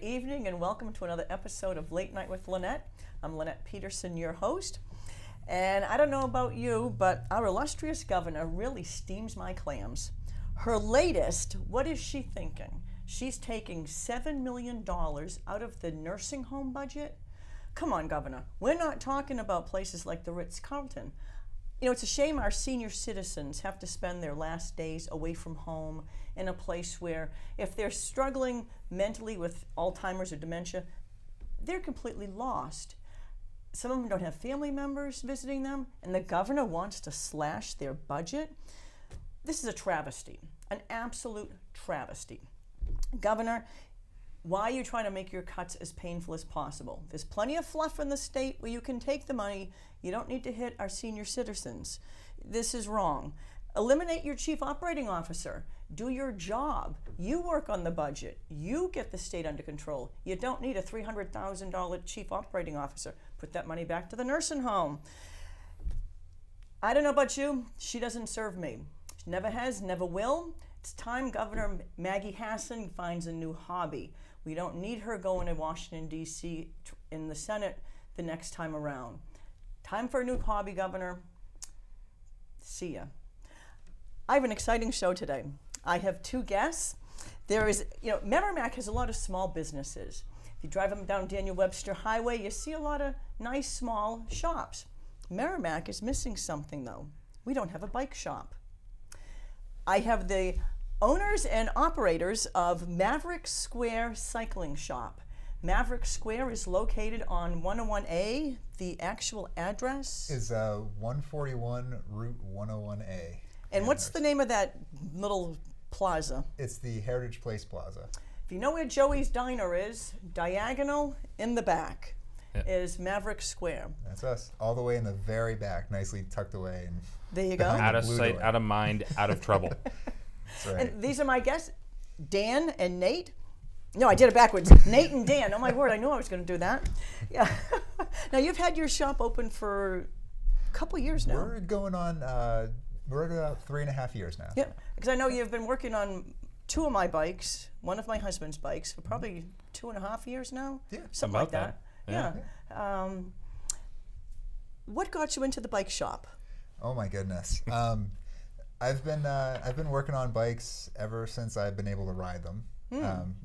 evening and welcome to another episode of Late Night with Lenette. I'm Lenette Peterson, your host. And I don't know about you, but our illustrious governor really steams my clams. Her latest, what is she thinking? She's taking $7 million out of the nursing home budget? Come on, Governor. We're not talking about places like the Ritz-Carlton. You know, it's a shame our senior citizens have to spend their last days away from home in a place where if they're struggling mentally with Alzheimer's or dementia, they're completely lost. Some of them don't have family members visiting them, and the governor wants to slash their budget. This is a travesty, an absolute travesty. Governor, why are you trying to make your cuts as painful as possible? There's plenty of fluff in the state where you can take the money. You don't need to hit our senior citizens. This is wrong. Eliminate your chief operating officer. Do your job. You work on the budget. You get the state under control. You don't need a $300,000 chief operating officer. Put that money back to the nursing home. I don't know about you. She doesn't serve me. She never has, never will. It's time Governor Maggie Hassan finds a new hobby. We don't need her going to Washington, D.C. in the Senate the next time around. Time for a new hobby, Governor. See ya. I have an exciting show today. I have two guests. Maverick has a lot of small businesses. If you drive them down Daniel Webster Highway, you see a lot of nice small shops. Maverick is missing something, though. We don't have a bike shop. I have the owners and operators of Maverick Square Cycling Shop. Maverick Square is located on 101A. The actual address is 141 Route 101A. And what's the name of that little plaza? It's the Heritage Place Plaza. If you know where Joey's Diner is, diagonal in the back is Maverick Square. That's us, all the way in the very back, nicely tucked away. And there you go. Out of sight, out of mind, out of trouble. That's right. And these are my guests, Dan and Nate. No, I did it backwards. Nate and Dan. Oh my word, I knew I was going to do that. Yeah. Now you've had your shop open for a couple years now. We're going on, we're at about 3.5 years now. Yeah, because I know you've been working on two of my bikes, one of my husband's bikes, for probably 2.5 years now. Yeah. Something like that. Yeah. What got you into the bike shop? Oh my goodness. I've been working on bikes ever since I've been able to ride them.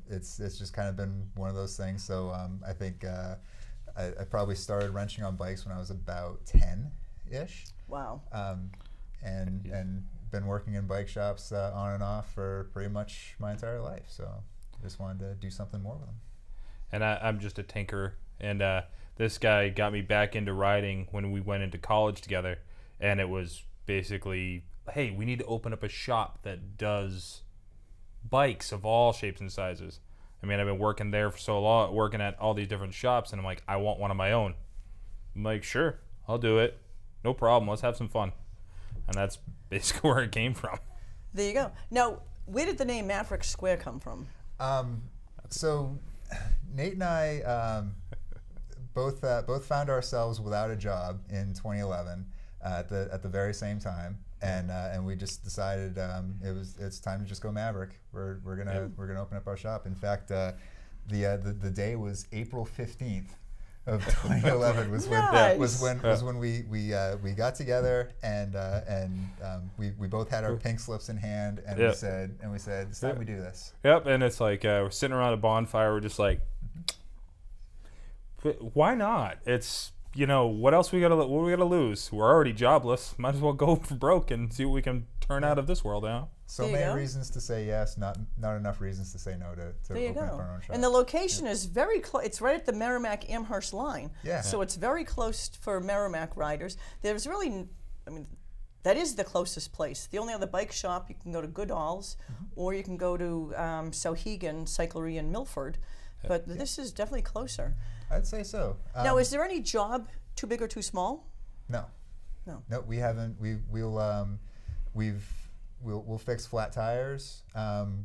It's just kind of been one of those things. So I think I probably started wrenching on bikes when I was about 10-ish. Wow. And been working in bike shops on and off for pretty much my entire life. So just wanted to do something more with them. And I'm just a tinkerer. And this guy got me back into riding when we went into college together. And it was basically, hey, we need to open up a shop that does bikes of all shapes and sizes. I mean, I've been working there for so long, working at all these different shops, and I'm like, I want one of my own. I'm like, sure, I'll do it. No problem. Let's have some fun. And that's basically where it came from. There you go. Now, where did the name Maverick Square come from? So Nate and I both found ourselves without a job in 2011 at the very same time, and we just decided it's time to just go Maverick. We're gonna open up our shop. In fact, the day was April 15th of 2011 was when we got together and we both had our pink slips in hand and we said it's time we do this. Yep, and it's like we're sitting around a bonfire. We're just like, why not? It's, what else we gotta lose? We're already jobless. Might as well go for broke and see what we can turn out of this world now. So many reasons to say yes, not enough reasons to say no to open up our own shop. And the location is very close. It's right at the Merrimack-Amherst line. Yeah. So it's very close for Merrimack riders. There's really, that is the closest place. The only other bike shop, you can go to Goodall's, or you can go to Sauhegan Cyclery in Milford. But this is definitely closer. I'd say so. Now, is there any job too big or too small? No. No, we haven't. We'll fix flat tires.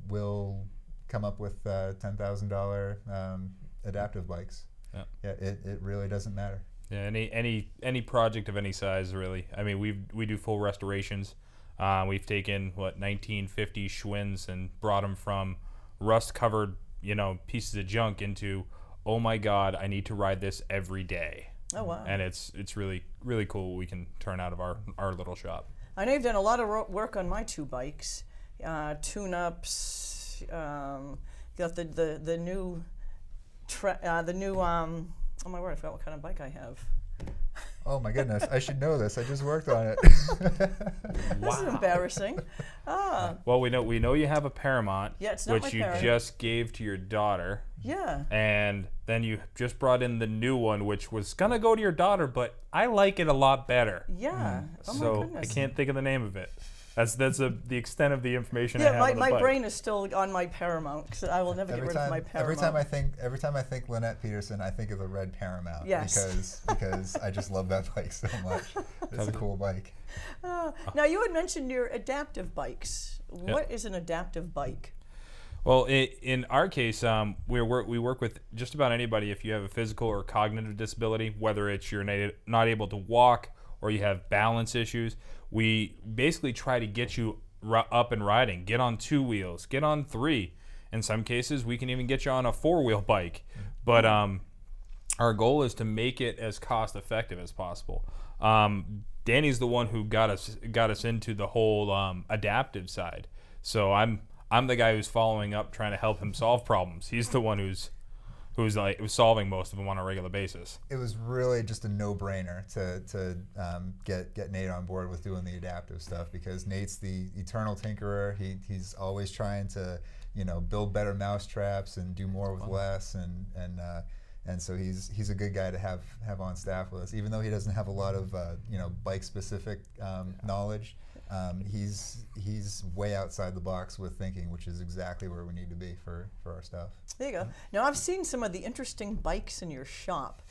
We'll come up with $10,000 adaptive bikes. Yeah, it really doesn't matter. Yeah, any project of any size, really. I mean, we do full restorations. We've taken 1950 Schwinn's and brought them from rust-covered pieces of junk into, oh my God, I need to ride this every day. Oh, wow. And it's really, really cool what we can turn out of our little shop. I know you've done a lot of work on my 2 bikes, tune-ups, got the new, oh my word, I forgot what kind of bike I have. Oh my goodness, I should know this. I just worked on it. This is embarrassing. Well, we know you have a Paramount, Yeah, it's not which my you Paramount. just gave to your daughter. Yeah. And then you just brought in the new one, which was gonna go to your daughter, but I like it a lot lot Yeah. Oh my so goodness. I can't think of the name of it. That's the extent of the information I Yeah, have on the my bike. brain is still on my Paramount because I will never get rid of my Paramount. every time I think Lenette Peterson, I think of the red Paramount. Yes. Because I just love that bike so much. It's a cool bike. Now you had mentioned your adaptive bikes. What is an adaptive bike? Well, in our case, we work with just about anybody. If you have a physical or cognitive disability, whether it's you're not able to walk or you have balance issues, we basically try to get you up and riding. Get on 2 wheels, get on 3. In some cases, we can even get you on a 4-wheel bike. But our goal is to make it as cost effective as possible. Danny's the one who got us into the whole adaptive side. So I'm the guy who's following up, trying to help him solve problems. He's the one who's like solving most of them on a regular basis. It was really just a no-brainer to get Nate on board with doing the adaptive stuff, because Nate's the eternal tinkerer. He's always trying to build better mousetraps and do more with less, and so he's a good guy to have on staff with us, even though he doesn't have a lot of bike-specific knowledge. He's way outside the box with thinking, which is exactly where we need to be for our stuff. There you go. Now I've seen some of the interesting bikes in your shop.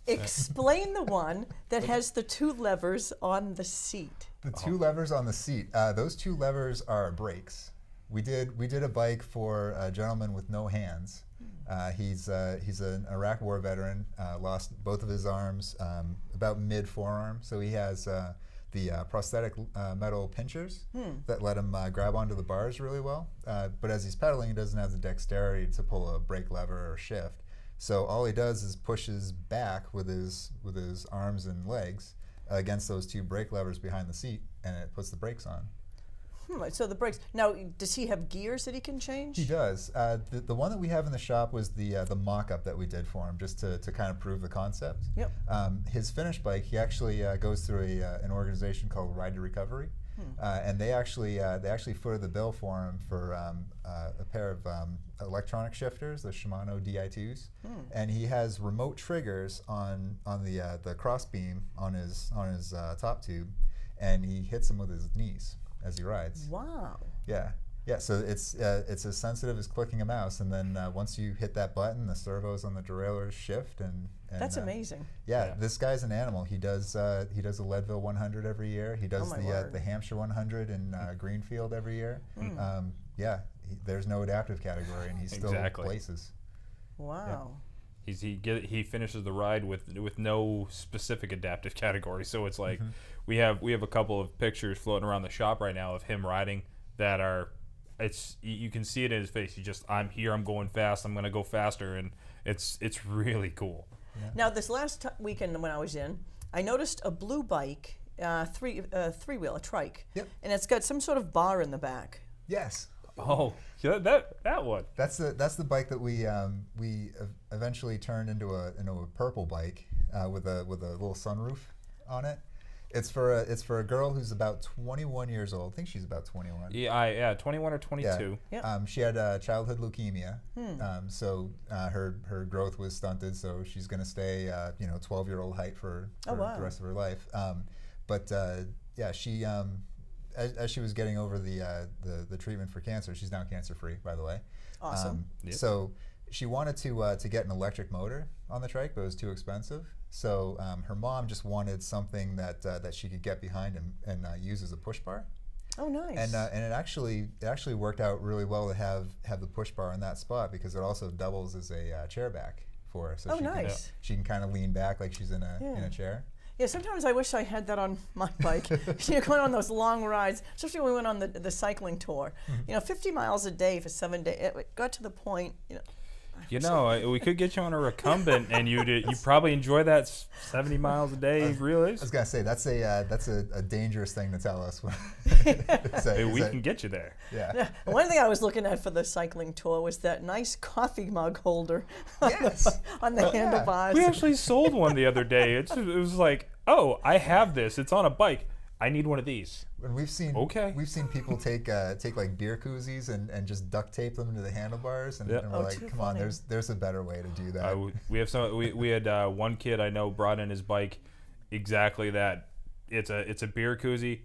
Explain the one that has the 2 levers on the seat. The 2 levers on the seat. Those 2 levers are brakes. We did a bike for a gentleman with no hands. He's an Iraq War veteran. Lost both of his arms about mid forearm, so he has the prosthetic metal pinchers that let him grab onto the bars really well. But as he's pedaling, he doesn't have the dexterity to pull a brake lever or shift. So all he does is pushes back with his arms and legs against those 2 brake levers behind the seat, and it puts the brakes on. So the brakes. Now, does he have gears that he can change? He does. The one that we have in the shop was the mock-up that we did for him, just to kind of prove the concept. Yep. His finished bike, he actually goes through an organization called Ride to Recovery, and they actually footed the bill for him for a pair of electronic shifters, the Shimano Di2s, and he has remote triggers on the cross beam on his top tube, and he hits them with his knees as he rides. Wow. Yeah. So it's as sensitive as clicking a mouse, and then once you hit that button, the servos on the derailleurs shift, and That's amazing. Yeah, this guy's an animal. He does a Leadville 100 every year. He does the Hampshire 100 in Greenfield every year. There's no adaptive category, and he's still places. Wow. Yeah. He finishes the ride with no specific adaptive category. So it's like we have a couple of pictures floating around the shop right now of him riding that are, you can see it in his face. I'm here, I'm going fast, I'm going to go faster, and it's really cool. Yeah. Now this last weekend when I was in, I noticed a blue bike, three-wheel, a trike, and it's got some sort of bar in the back. Yes. Oh, that one. That's the bike that we eventually turned into a purple bike with a little sunroof on it. It's for a girl who's about 21 years old. I think she's about 21. Yeah, 21 or 22. Yeah. She had childhood leukemia, so her growth was stunted. So she's going to stay 12-year-old height for the rest of her life. She as she was getting over the treatment for cancer, she's now cancer-free, by the way. Awesome. So she wanted to get an electric motor on the trike, but it was too expensive. So her mom just wanted something that she could get behind and use as a push bar. Oh, nice. And it actually worked out really well to have the push bar in that spot, because it also doubles as a chair back for her. So nice. She can kind of lean back like she's in a chair. Yeah, sometimes I wish I had that on my bike. Going on those long rides, especially when we went on the cycling tour. 50 miles a day for 7 days. It got to the point, we could get you on a recumbent, and you probably enjoy that 70 miles a day. Really? I was gonna say that's a dangerous thing to tell us. We can get you there. Yeah. One thing I was looking at for the cycling tour was that nice coffee mug holder on the handlebars. We actually sold one the other day. It was like, oh, I have this. It's on a bike. I need one of these. And we've seen people take like beer koozies and just duct tape them into the handlebars, and we're like, come on, there's a better way to do that. We had one kid I know brought in his bike exactly that. It's a beer koozie,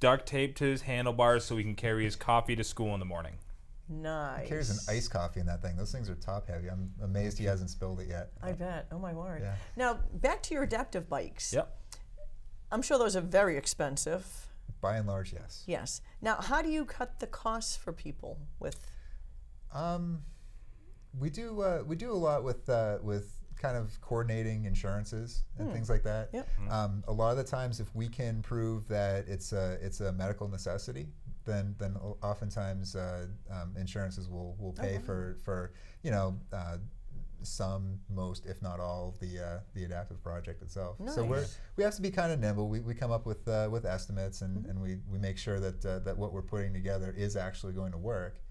duct taped to his handlebars so he can carry his coffee to school in the morning. Nice. He carries an iced coffee in that thing. Those things are top heavy. I'm amazed he hasn't spilled it yet. I bet. Oh my word. Yeah. Now back to your adaptive bikes. Yep. I'm sure those are very expensive. By and large, yes. Yes. Now, how do you cut the costs for people with? We do a lot with kind of coordinating insurances and things like that. Yep. A lot of the times, if we can prove that it's a medical necessity, then oftentimes insurances will pay for some, most, if not all, of the adaptive project itself. Nice. So we have to be kind of nimble. We come up with estimates, and we make sure that what we're putting together is actually going to work.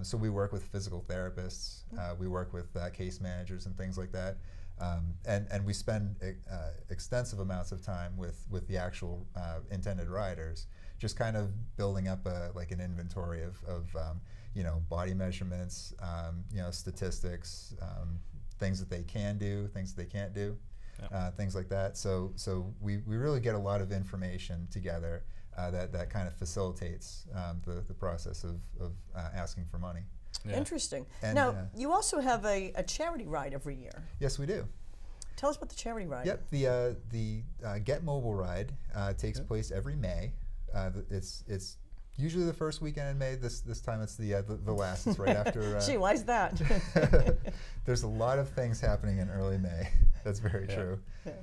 So we work with physical therapists. We work with case managers and things like that. And we spend extensive amounts of time with the actual intended riders, just kind of building up an inventory of body measurements, statistics, things that they can do, things that they can't do, things like that. So we really get a lot of information together that kind of facilitates the process of asking for money. Yeah. Interesting. And, now, you also have a charity ride every year. Yes, we do. Tell us about the charity ride. Yep, the Get Mobile ride takes place every May. It's usually the first weekend in May. This time it's the last. It's right after. Gee, why's that? There's a lot of things happening in early May. That's very true. Yeah.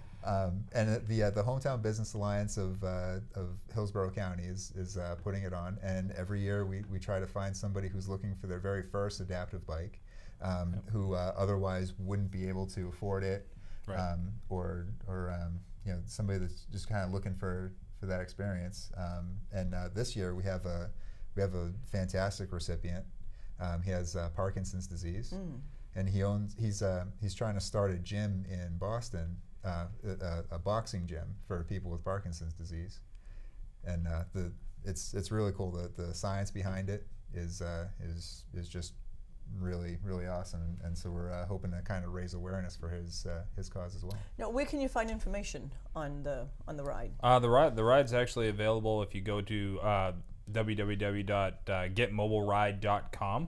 And the Hometown Business Alliance of Hillsborough County is putting it on, and every year we try to find somebody who's looking for their very first adaptive bike, who otherwise wouldn't be able to afford it, or somebody that's just kind of looking for that experience. And this year we have a fantastic recipient. He has Parkinson's disease, and he's trying to start a gym in Boston, a boxing gym for people with Parkinson's disease. And it's really cool. The science behind it is just really, really awesome, and so we're hoping to kind of raise awareness for his cause as well. Now, where can you find information on the ride? The ride's actually available if you go to www.getmobileride.com.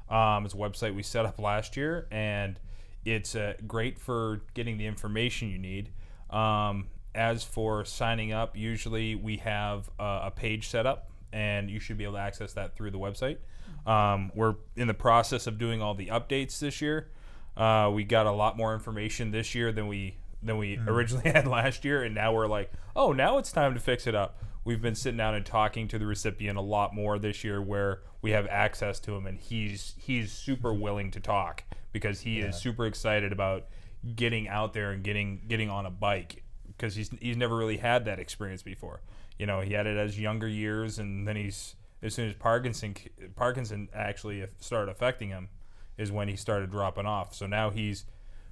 It's a website we set up last year, and it's great for getting the information you need. As for signing up, usually we have a page set up, and you should be able to access that through the website. We're in the process of doing all the updates this year. We got a lot more information this year than we originally had last year, and now we're like, oh, now it's time to fix it up. We've been sitting down and talking to the recipient a lot more this year, where we have access to him, and he's super willing to talk because he is super excited about getting out there and getting on a bike, because he's never really had that experience before. He had it as younger years, and then as soon as Parkinson actually started affecting him is when he started dropping off. So now he's,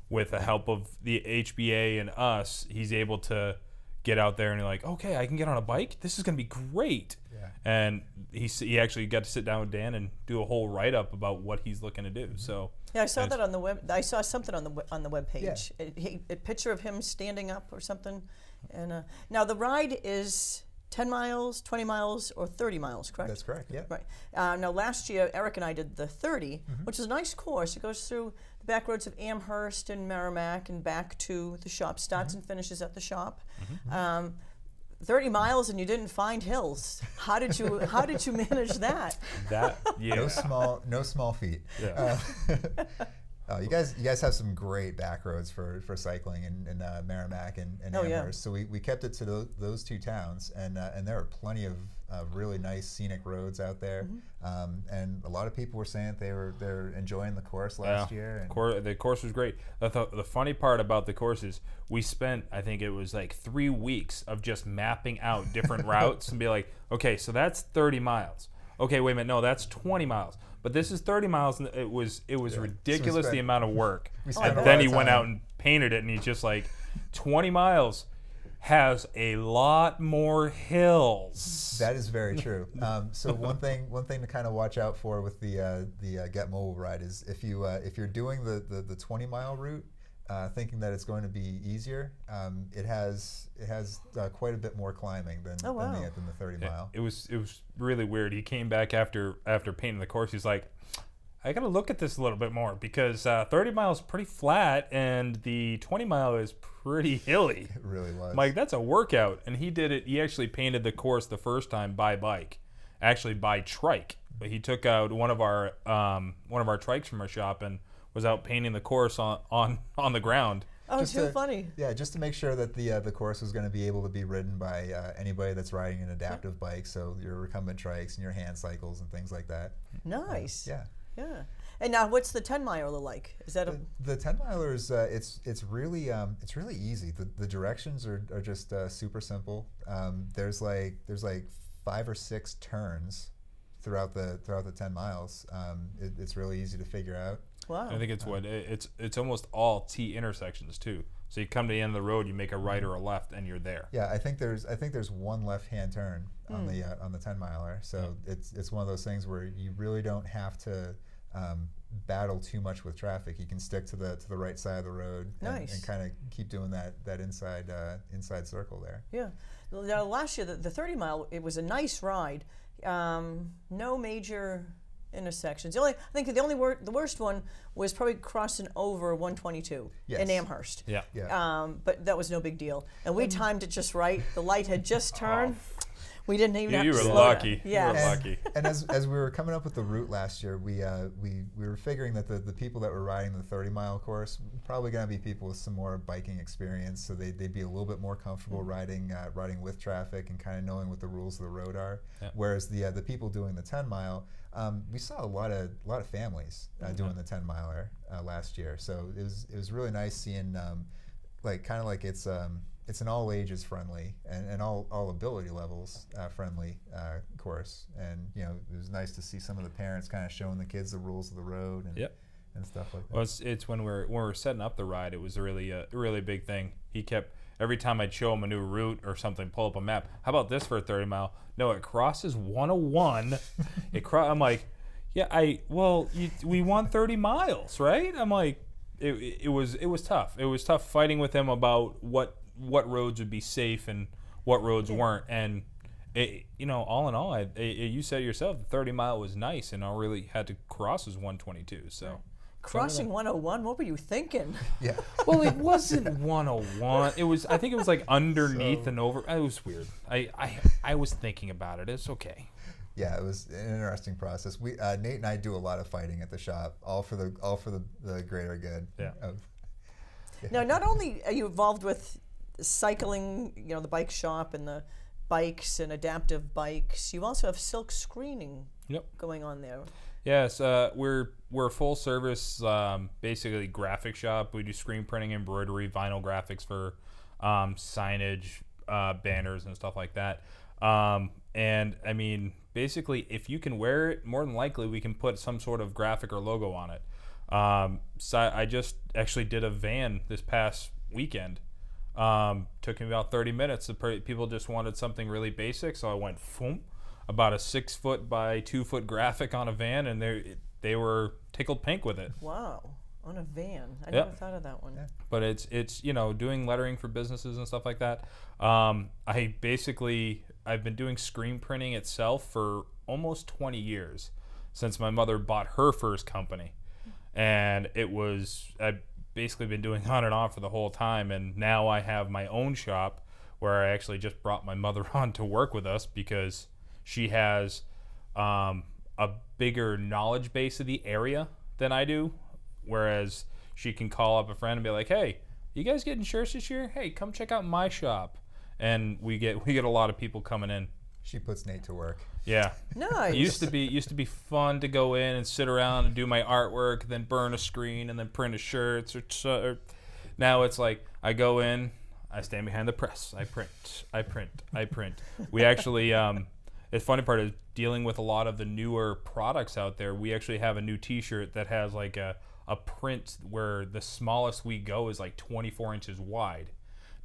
with the help of the HBA and us, he's able to get out there and you're like, okay, I can get on a bike? This is going to be great. Yeah. And he actually got to sit down with Dan and do a whole write-up about what he's looking to do. So yeah, I saw that on the web. I saw something on the web page. Yeah. A picture of him standing up or something. And now the ride is 10 miles, 20 miles, or 30 miles, correct? That's correct, yeah. Right. Now, last year, Eric and I did the 30, which is a nice course. It goes through the back roads of Amherst and Merrimack and back to the shop, starts and finishes at the shop. 30 miles and you didn't find hills. How did you manage that? No small feat. Yeah. You guys have some great back roads for cycling in Merrimack and Oh, yeah. Amherst. So we kept it to those two towns, and there are plenty of really nice scenic roads out there. And a lot of people were saying that they're enjoying the course last year. And The course was great. The funny part about the course is we spent, I think it was like 3 weeks of just mapping out different routes and be like, okay, so that's 30 miles. Okay, wait a minute, no, that's 20 miles. But this is 30 miles, and it was ridiculous, the amount of work. And then he went out and painted it, and he's just like, 20 miles has a lot more hills. That is very true. So one thing to kind of watch out for with the Get Mobile ride is if you're doing the 20-mile route, thinking that it's going to be easier, it has quite a bit more climbing than the 30 mile. It was really weird. He came back after painting the course. He's like, I got to look at this a little bit more because 30 miles is pretty flat and the 20 mile is pretty hilly. It really was. I'm like, that's a workout. And he did it. He actually painted the course the first time by bike, actually by trike. But he took out one of our trikes from our shop and was out painting the course on the ground. Oh, just too funny. Yeah, just to make sure that the course was going to be able to be ridden by anybody that's riding an adaptive bike, so your recumbent trikes and your hand cycles and things like that. Nice. Yeah. Yeah. And now, what's the 10-miler like? Is that the 10-milers? It's really easy. The directions are just super simple. There's like 5 or 6 turns throughout the 10 miles. It's really easy to figure out. Wow. I think it's almost all T intersections too. So you come to the end of the road, you make a right or a left, and you're there. Yeah, I think there's one left-hand turn on the 10-miler. So it's one of those things where you really don't have to battle too much with traffic. You can stick to the right side of the road and kind of keep doing that inside circle there. Yeah. Now, last year, the 30-mile, it was a nice ride. No major intersections. I think the worst one was probably crossing over 122 in Amherst. Yeah. But that was no big deal. And we timed it just right. The light had just turned. We didn't even have to slow lucky. down. Yeah. You were lucky. And as we were coming up with the route last year, we were figuring that the people that were riding the 30-mile course were probably going to be people with some more biking experience, so they'd be a little bit more comfortable riding with traffic and kind of knowing what the rules of the road are. Yeah. Whereas the people doing the 10-mile, we saw a lot of families doing the 10-miler last year. So it was really nice seeing it's an all ages friendly and all ability levels friendly course, and it was nice to see some of the parents kind of showing the kids the rules of the road and stuff like that. Well, it's when we're setting up the ride, it was a really big thing. He kept, every time I'd show him a new route or something, pull up a map. How about this for a 30-mile? No, it crosses 101. I'm like, yeah, we want 30 miles, right? I'm like, it was tough. It was tough fighting with him about what roads would be safe and what roads weren't. And all in all, you said it yourself, the 30-mile was nice, and all really had to cross was 122. So crossing 101, what were you thinking? Yeah. Well, it wasn't 101. I think it was like underneath and over. It was weird. I was thinking about it. It's okay. Yeah, it was an interesting process. We Nate and I do a lot of fighting at the shop, all for the greater good. Yeah. Now, not only are you involved with cycling, the bike shop and the bikes and adaptive bikes, you also have silk screening going on there. Yes, we're a full service, basically graphic shop. We do screen printing, embroidery, vinyl graphics for signage, banners, and stuff like that. And I mean, basically, if you can wear it, more than likely we can put some sort of graphic or logo on it. So I just actually did a van this past weekend. Took me about 30 minutes. People just wanted something really basic, so I went about a 6-foot by 2-foot graphic on a van, and they were tickled pink with it. Wow, on a van. I never thought of that one. Yeah. But it's doing lettering for businesses and stuff like that. I've been doing screen printing itself for almost 20 years, since my mother bought her first company. And I've basically been doing on and off for the whole time, and now I have my own shop where I actually just brought my mother on to work with us because she has a bigger knowledge base of the area than I do. Whereas she can call up a friend and be like, hey, you guys getting shirts this year? Hey, come check out my shop. And we get a lot of people coming in. She puts Nate to work. Yeah. Nice. It used to be fun to go in and sit around and do my artwork, then burn a screen, and then print a shirt. Or now it's like I go in, I stand behind the press, I print. We actually, the funny part is dealing with a lot of the newer products out there. We actually have a new T-shirt that has like a print where the smallest we go is like 24 inches wide.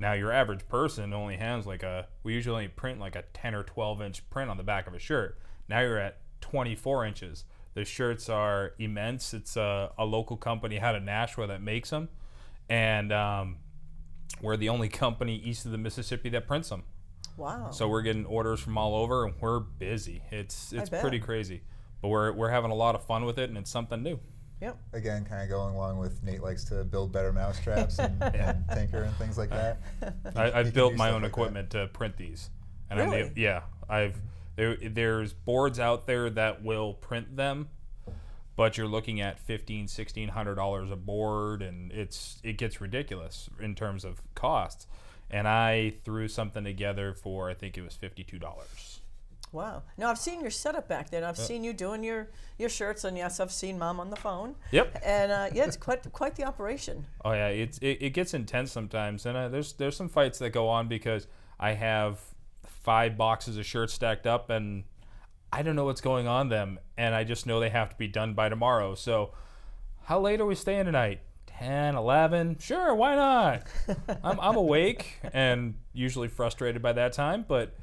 Now, your average person only has we usually only print like a 10 or 12 inch print on the back of a shirt. Now you're at 24 inches. The shirts are immense. It's a local company out of Nashua that makes them. And we're the only company east of the Mississippi that prints them. Wow. So we're getting orders from all over, and we're busy. It's bet. pretty crazy. But we're having a lot of fun with it, and it's something new. Yep. Again, kind of going along with Nate likes to build better mousetraps and tinker and things like that. I've built my own equipment to print these. And Really? There's boards out there that will print them, but you're looking at $1,500-$1,600 a board, and it gets ridiculous in terms of costs. And I threw something together for, I think it was $52. Wow. Now, I've seen your setup back there. I've seen you doing your shirts, and yes, I've seen Mom on the phone. Yep. And yeah, it's quite the operation. Oh yeah, it gets intense sometimes, and there's some fights that go on because I have 5 boxes of shirts stacked up, and I don't know what's going on them, and I just know they have to be done by tomorrow. So, how late are we staying tonight? 10, 11? Sure, why not? I'm awake and usually frustrated by that time, but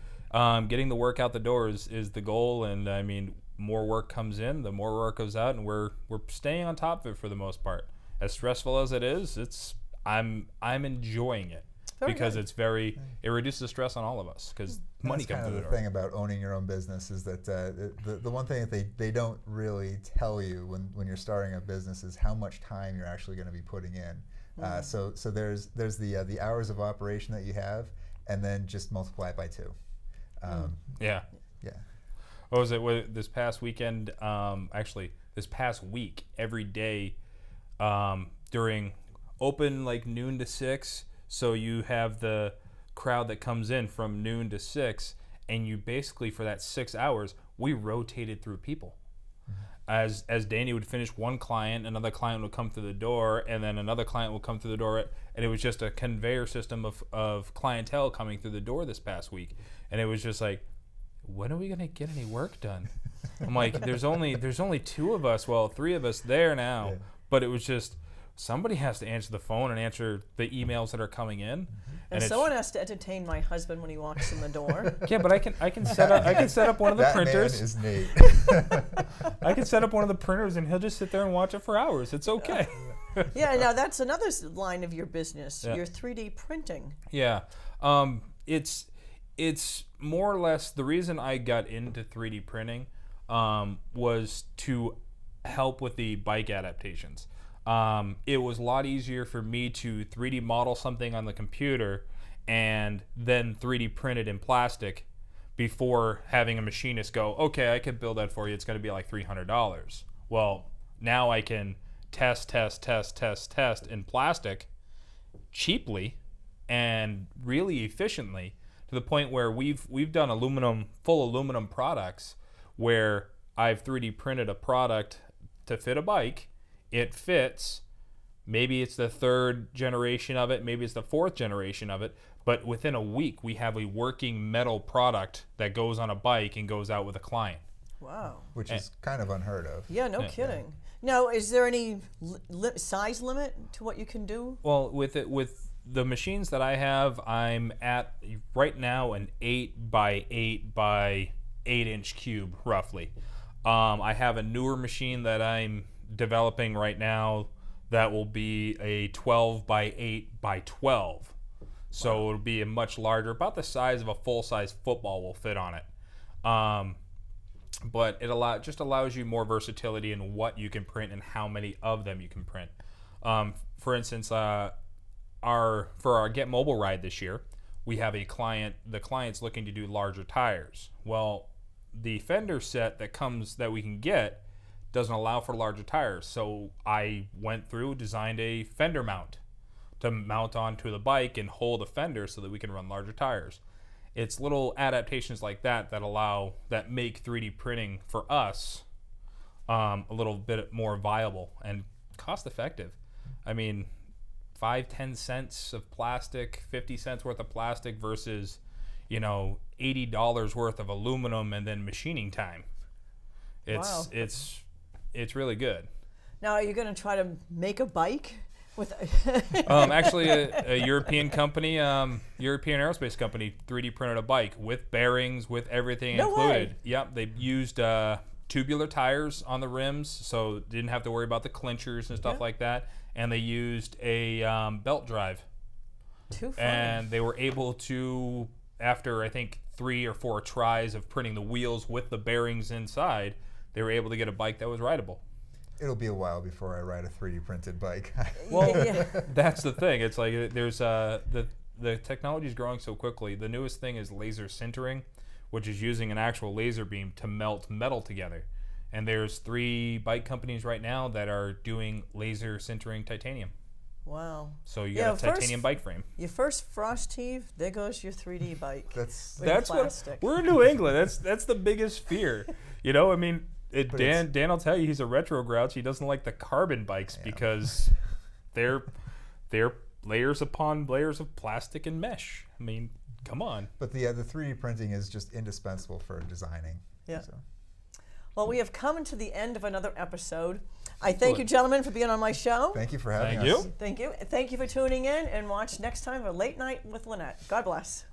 getting the work out the door is the goal. And I mean, more work comes in, the more work goes out, and we're staying on top of it for the most part. As stressful as it is, I'm enjoying it. Very because good. it reduces the stress on all of us because money That's comes kind to of the the door. thing about owning your own business is that the one thing that they don't really tell you when you're starting a business is how much time you're actually going to be putting in. So there's the hours of operation that you have, and then just multiply it by 2. Yeah. Yeah. What was it? This past weekend, actually, this past week, every day during open like noon to 6, so you have the crowd that comes in from noon to 6, and you basically, for that 6 hours, we rotated through people. As Danny would finish one client, another client would come through the door, and then another client would come through the door, and it was just a conveyor system of clientele coming through the door this past week. And it was just like, when are we gonna get any work done? I'm like, there's only 2 of us, well, 3 of us there now, Yeah. but it was just somebody has to answer the phone and answer the emails that are coming in. And someone has to entertain my husband when he walks in the door. Yeah, but I can set up one of the That printers. man is Nate. I can set up one of the printers and he'll just sit there and watch it for hours. It's okay. Yeah, now that's another line of your business, Yeah. your 3D printing. Yeah. It's more or less the reason I got into 3D printing was to help with the bike adaptations. It was a lot easier for me to 3D model something on the computer and then 3D print it in plastic before having a machinist go, okay, I could build that for you. It's going to be like $300. Well, now I can test in plastic cheaply and really efficiently to the point where we've done full aluminum products where I've 3D printed a product to fit a bike. It fits. Maybe it's the 3rd generation of it. Maybe it's the 4th generation of it. But within a week, we have a working metal product that goes on a bike and goes out with a client. Wow. Which is kind of unheard of. Yeah, no kidding. Now, is there any size limit to what you can do? Well, with the machines that I have, I'm at right now an 8 by 8 by 8 inch cube, roughly. I have a newer machine that I'm developing right now that will be a 12 by 8 by 12. So it'll be a much larger, about the size of a full-size football will fit on it. But it allows you more versatility in what you can print and how many of them you can print. For instance, for our Get Mobile ride this year, we have a client. The client's looking to do larger tires. Well, the fender set that we can get doesn't allow for larger tires. So I went through, designed a fender mount to mount onto the bike and hold a fender so that we can run larger tires. It's little adaptations like that that make 3D printing for us a little bit more viable and cost effective. I mean, 5-10 cents of plastic, 50 cents worth of plastic versus, $80 worth of aluminum and then machining time. Wow. It's really good. Now, are you going to try to make a bike with? Actually, a European company, European aerospace company, 3D printed a bike with bearings, with everything No included. way. Yep, they used tubular tires on the rims, so didn't have to worry about the clinchers and stuff like that. And they used a belt drive. Too funny. And they were able to, after I think 3 or 4 tries of printing the wheels with the bearings inside, they were able to get a bike that was rideable. It'll be a while before I ride a 3D printed bike. Well, Yeah. that's the thing. It's like there's the technology is growing so quickly. The newest thing is laser sintering, which is using an actual laser beam to melt metal together. And there's 3 bike companies right now that are doing laser sintering titanium. Wow. So you got a titanium bike frame. Your first frost heave, there goes your 3D bike. That's That's plastic. what we're in New England. That's the biggest fear. I mean, Dan will tell you he's a retro grouch. He doesn't like the carbon bikes because they're layers upon layers of plastic and mesh. I mean, come on. But the 3D printing is just indispensable for designing. Yeah. So. Well, we have come to the end of another episode. I thank you, gentlemen, for being on my show. Thank you for having Thank us. you. Thank you. Thank you for tuning in, and watch next time a Late Night with Lenette. God bless.